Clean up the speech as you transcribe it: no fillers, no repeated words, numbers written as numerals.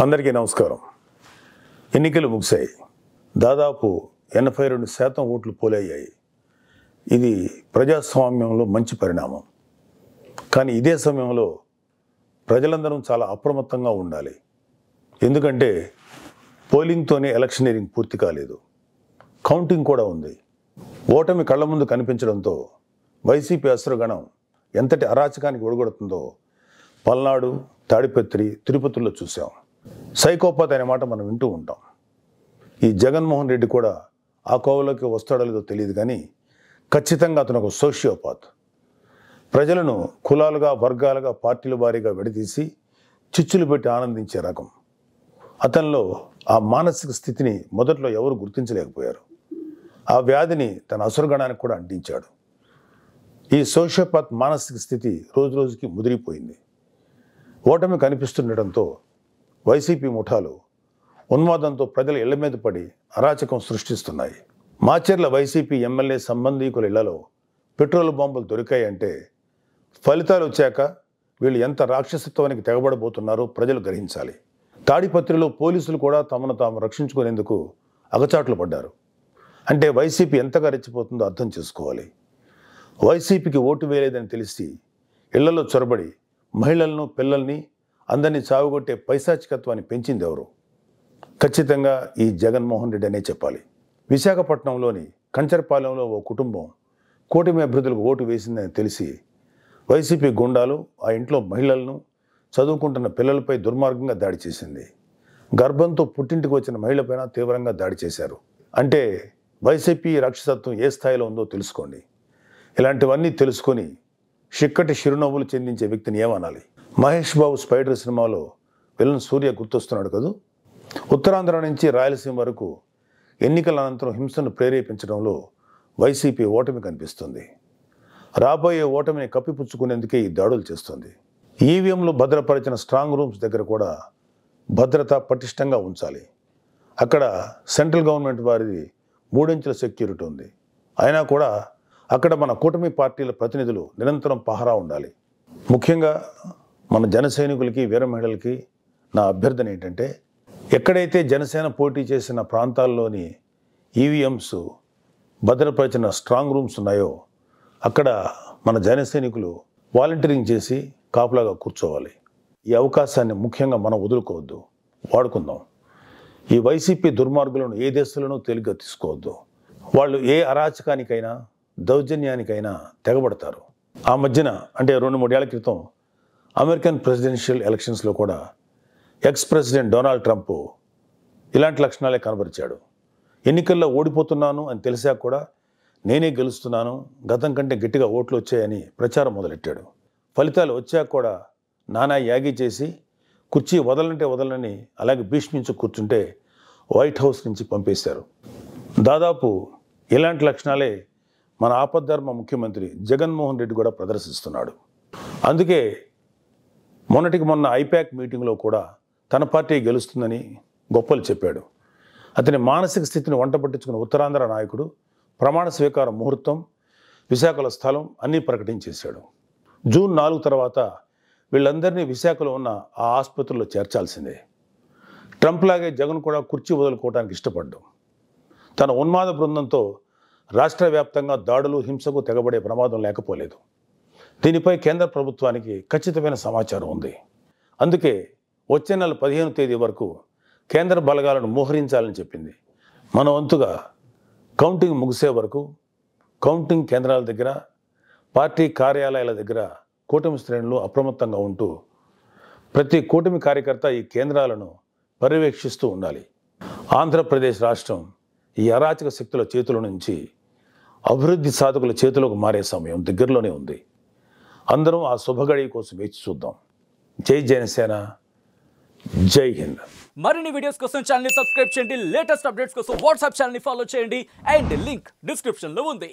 అందరికీ నమస్కారం. ఎన్నికలు ముగిశాయి. దాదాపు 82% ఓట్లు పోలయ్యాయి. ఇది ప్రజాస్వామ్యంలో మంచి పరిణామం. కానీ ఇదే సమయంలో ప్రజలందరం చాలా అప్రమత్తంగా ఉండాలి. ఎందుకంటే పోలింగ్తోనే ఎలక్షనీరింగ్ పూర్తి కాలేదు, కౌంటింగ్ కూడా ఉంది. ఓటమి కళ్ళ ముందు కనిపించడంతో వైసీపీ అసురగణం ఎంతటి అరాచకానికి ఒడిగొడుతుందో పల్నాడు, తాడిపత్రి, తిరుపతిలో చూసాం. సైకోపాత్ అనే మాట మనం వింటూ ఉంటాం. ఈ జగన్మోహన్ రెడ్డి కూడా ఆ కోవలోకి వస్తాడో లేదో తెలియదు, కానీ ఖచ్చితంగా అతను ఒక సోషియోపాత్. ప్రజలను కులాలుగా, వర్గాలుగా, పార్టీల వారీగా విడదీసి చిచ్చులు పెట్టి ఆనందించే రకం. అతనిలో ఆ మానసిక స్థితిని మొదట్లో ఎవరు గుర్తించలేకపోయారు. ఆ వ్యాధిని తన అసురగణానికి కూడా అంటించాడు. ఈ సోషియోపాత్ మానసిక స్థితి రోజు రోజుకి ముదిరిపోయింది. ఓటమి కనిపిస్తుండటంతో వైసీపీ ముఠాలు ఉన్మాదంతో ప్రజల ఇళ్ల మీద పడి అరాచకం సృష్టిస్తున్నాయి. మాచర్ల వైసీపీ ఎమ్మెల్యే సంబంధీకుల ఇళ్లలో పెట్రోల్ బాంబులు దొరికాయంటే ఫలితాలు వచ్చాక వీళ్ళు ఎంత రాక్షసత్వానికి తెగబడబోతున్నారో ప్రజలు గ్రహించాలి. తాడిపత్రిలో పోలీసులు కూడా తమను తాము రక్షించుకునేందుకు అగచాట్లు పడ్డారు. అంటే వైసీపీ ఎంతగా రెచ్చిపోతుందో అర్థం చేసుకోవాలి. వైసీపీకి ఓటు వేయలేదని తెలిసి ఇళ్లలో చొరబడి మహిళలను, పిల్లల్ని అందరినీ చావుగొట్టే పైశాచికత్వాన్ని పెంచింది ఎవరు? ఖచ్చితంగా ఈ జగన్మోహన్ రెడ్డి అనే చెప్పాలి. విశాఖపట్నంలోని కంచరపాలెంలో ఓ కుటుంబం కూటమి అభ్యర్థులకు ఓటు వేసిందని తెలిసి వైసీపీ గుండాలు ఆ ఇంట్లో మహిళలను, చదువుకుంటున్న పిల్లలపై దుర్మార్గంగా దాడి చేసింది. గర్భంతో పుట్టింటికి వచ్చిన మహిళపైన తీవ్రంగా దాడి చేశారు. అంటే వైసీపీ రాక్షసత్వం ఏ స్థాయిలో ఉందో తెలుసుకోండి. ఇలాంటివన్నీ తెలుసుకొని చిక్కటి చిరునవ్వులు చెందించే వ్యక్తిని ఏమనాలి? మహేష్ బాబు స్పైడర్ సినిమాలో విలన్ సూర్య గుర్తొస్తున్నాడు కదూ. ఉత్తరాంధ్ర నుంచి రాయలసీమ వరకు ఎన్నికల అనంతరం హింసను ప్రేరేపించడంలో వైసీపీ ఓటమి కనిపిస్తుంది. రాబోయే ఓటమిని కప్పిపుచ్చుకునేందుకే ఈ దాడులు చేస్తుంది. ఈవీఎంలు భద్రపరిచిన స్ట్రాంగ్ రూమ్స్ దగ్గర కూడా భద్రత పటిష్టంగా ఉంచాలి. అక్కడ సెంట్రల్ గవర్నమెంట్ వారిది 3 ఇంచుల సెక్యూరిటీ ఉంది. అయినా కూడా అక్కడ మన కూటమి పార్టీల ప్రతినిధులు నిరంతరం పహరా ఉండాలి. ముఖ్యంగా మన జన సైనికులకి, వీర మహిళలకి నా అభ్యర్థన ఏంటంటే, ఎక్కడైతే జనసేన పోటీ చేసిన ప్రాంతాల్లోని ఈవీఎంస్ భద్రపరిచిన స్ట్రాంగ్ రూమ్స్ ఉన్నాయో అక్కడ మన జన సైనికులు వాలంటీరింగ్ చేసి కాపులాగా కూర్చోవాలి. ఈ అవకాశాన్ని ముఖ్యంగా మనం వదులుకోవద్దు, వాడుకుందాం. ఈ వైసీపీ దుర్మార్గులను ఏ దేశంలోనూ తేలిగ్గా తీసుకోవద్దు. వాళ్ళు ఏ అరాచకానికైనా, దౌర్జన్యానికైనా తెగబడతారు. ఆ మధ్యన అంటే 2-3 ఏళ్ల క్రితం అమెరికన్ ప్రెసిడెన్షియల్ ఎలక్షన్స్లో కూడా ఎక్స్ ప్రెసిడెంట్ డొనాల్డ్ ట్రంప్ ఇలాంటి లక్షణాలే కనబరిచాడు. ఎన్నికల్లో ఓడిపోతున్నాను అని తెలిసాక కూడా నేనే గెలుస్తున్నాను, గతం కంటే గట్టిగా ఓట్లు వచ్చాయని ప్రచారం మొదలెట్టాడు. ఫలితాలు వచ్చాక కూడా నానా యాగి చేసి కుర్చీ వదలంటే వదలని అలాగే భీష్మించి కూర్చుంటే వైట్ హౌస్ నుంచి పంపేశారు. దాదాపు ఇలాంటి లక్షణాలే మన ఆపద్ధర్మ ముఖ్యమంత్రి జగన్మోహన్ రెడ్డి కూడా ప్రదర్శిస్తున్నాడు. అందుకే మొన్నటికి మొన్న ఐపాక్ మీటింగ్లో కూడా తన పార్టీ గెలుస్తుందని గొప్పలు చెప్పాడు. అతని మానసిక స్థితిని వంట పట్టించుకున్న ఉత్తరాంధ్ర నాయకుడు ప్రమాణ స్వీకార ముహూర్తం, విశాఖలో స్థలం అన్నీ ప్రకటించేశాడు. జూన్ 4 తర్వాత వీళ్ళందరినీ విశాఖలో ఉన్న ఆ ఆసుపత్రిలో చేర్చాల్సిందే. ట్రంప్ లాగే జగన్ కూడా కుర్చీ వదులుకోవడానికి ఇష్టపడ్డాడు. తన ఉన్మాద బృందంతో రాష్ట్ర వ్యాప్తంగా దాడులు, హింసకు తెగబడే ప్రమాదం లేకపోలేదు. దీనిపై కేంద్ర ప్రభుత్వానికి ఖచ్చితమైన సమాచారం ఉంది. అందుకే వచ్చే నెల 15వ తేదీ వరకు కేంద్ర బలగాలను మోహరించాలని చెప్పింది. మన వంతుగా కౌంటింగ్ ముగిసే వరకు కౌంటింగ్ కేంద్రాల దగ్గర, పార్టీ కార్యాలయాల దగ్గర కూటమి శ్రేణులు అప్రమత్తంగా ఉంటూ ప్రతి కూటమి కార్యకర్త ఈ కేంద్రాలను పర్యవేక్షిస్తూ ఉండాలి. ఆంధ్రప్రదేశ్ రాష్ట్రం ఈ అరాచక శక్తుల చేతుల నుంచి అభివృద్ధి సాధకుల చేతులకు మారే సమయం దగ్గరలోనే ఉంది. అందరం ఆ శుభగడి కోసం వేచి చూద్దాం. జై జనసేన, జై హింద్. మరిన్ని వీడియోస్ కోసం ఛానల్ ని సబ్స్క్రైబ్ చేయండి. లేటెస్ట్ అప్డేట్స్ కోసం వాట్సాప్ ఛానల్ ని ఫాలో చేయండి. అండ్ లింక్ డిస్క్రిప్షన్ లో ఉంది.